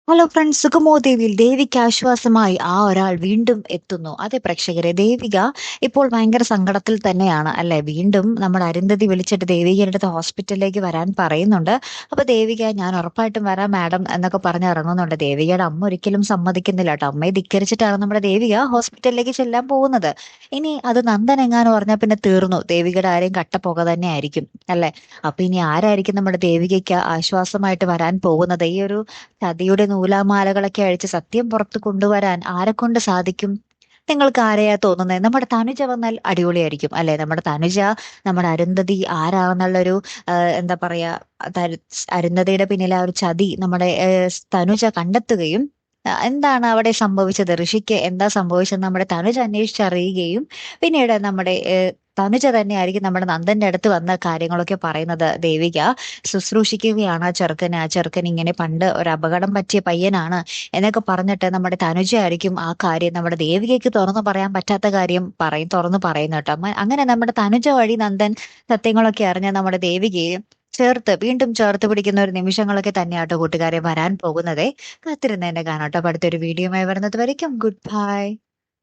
Hello friends, സുഗമോ ദേവിയിൽ ദേവിക്ക് ആശ്വാസമായി ആ ഒരാൾ വീണ്ടും എത്തുന്നു. അതെ പ്രേക്ഷകരെ, ദേവിക ഇപ്പോൾ ഭയങ്കര സങ്കടത്തിൽ തന്നെയാണ് അല്ലെ. വീണ്ടും നമ്മുടെ അരുന്ധതി വിളിച്ചിട്ട് ദേവികയുടെ അടുത്ത് ഹോസ്പിറ്റലിലേക്ക് വരാൻ പറയുന്നുണ്ട്. അപ്പൊ ദേവിക ഞാൻ ഉറപ്പായിട്ടും വരാം മാഡം എന്നൊക്കെ പറഞ്ഞ് ഇറങ്ങുന്നുണ്ട്. ദേവികയുടെ അമ്മ ഒരിക്കലും സമ്മതിക്കുന്നില്ല കേട്ടോ. അമ്മയെ ധിക്കരിച്ചിട്ടാണ് നമ്മുടെ ദേവിക ഹോസ്പിറ്റലിലേക്ക് ചെല്ലാൻ പോകുന്നത്. ഇനി അത് നന്ദൻ എങ്ങാനും പറഞ്ഞാൽ പിന്നെ തീർന്നു. ദേവികയുടെ ആരെയും കട്ടപ്പുക തന്നെ ആയിരിക്കും അല്ലെ. അപ്പൊ ഇനി ആരായിരിക്കും നമ്മുടെ ദേവികയ്ക്ക് ആശ്വാസമായിട്ട് വരാൻ പോകുന്നത്? ഈ ഒരു ചതിയുടെ നൂലാമാലകളൊക്കെ അഴിച്ച് സത്യം പുറത്തു കൊണ്ടുവരാൻ ആരെക്കൊണ്ട് സാധിക്കും? നിങ്ങൾക്ക് ആരെയാ തോന്നുന്നത്? നമ്മുടെ തനുജ വന്നാൽ അടിപൊളിയായിരിക്കും അല്ലെ. നമ്മുടെ തനുജ നമ്മുടെ അരുന്ധതി ആരാണെന്നുള്ളൊരു എന്താ പറയാ, അരുന്ധതിയുടെ പിന്നിലെ ആ ഒരു ചതി നമ്മുടെ തനുജ കണ്ടെത്തുകയും എന്താണ് അവിടെ സംഭവിച്ചത്, ഋഷിക്ക് എന്താ സംഭവിച്ചത് നമ്മുടെ തനുജ അന്വേഷിച്ചറിയുകയും പിന്നീട് നമ്മുടെ തനുജ തന്നെയായിരിക്കും നമ്മുടെ നന്ദന്റെ അടുത്ത് വന്ന കാര്യങ്ങളൊക്കെ പറയുന്നത്. ദേവിക ശുശ്രൂഷിക്കുകയാണ് ആ ചെറുക്കൻ ഇങ്ങനെ പണ്ട് ഒരു അപകടം പറ്റിയ പയ്യനാണ് എന്നൊക്കെ പറഞ്ഞിട്ട് നമ്മുടെ തനുജയായിരിക്കും ആ കാര്യം നമ്മുടെ ദേവികയ്ക്ക് തുറന്നു പറയാൻ പറ്റാത്ത കാര്യം തുറന്നു പറയുന്നു കേട്ടോ. അങ്ങനെ നമ്മുടെ തനുജ വഴി നന്ദൻ സത്യങ്ങളൊക്കെ അറിഞ്ഞ നമ്മുടെ ദേവികയെ വീണ്ടും ചേർത്ത് പിടിക്കുന്ന ഒരു നിമിഷങ്ങളൊക്കെ തന്നെയാട്ടോ കൂട്ടുകാരെ വരാൻ പോകുന്നതേ. കാത്തിരുന്ന് തന്നെ കാണാട്ടോ. അടുത്തൊരു വീഡിയോയുമായി വരുന്നത് വരയ്ക്കും ഗുഡ് ബൈ.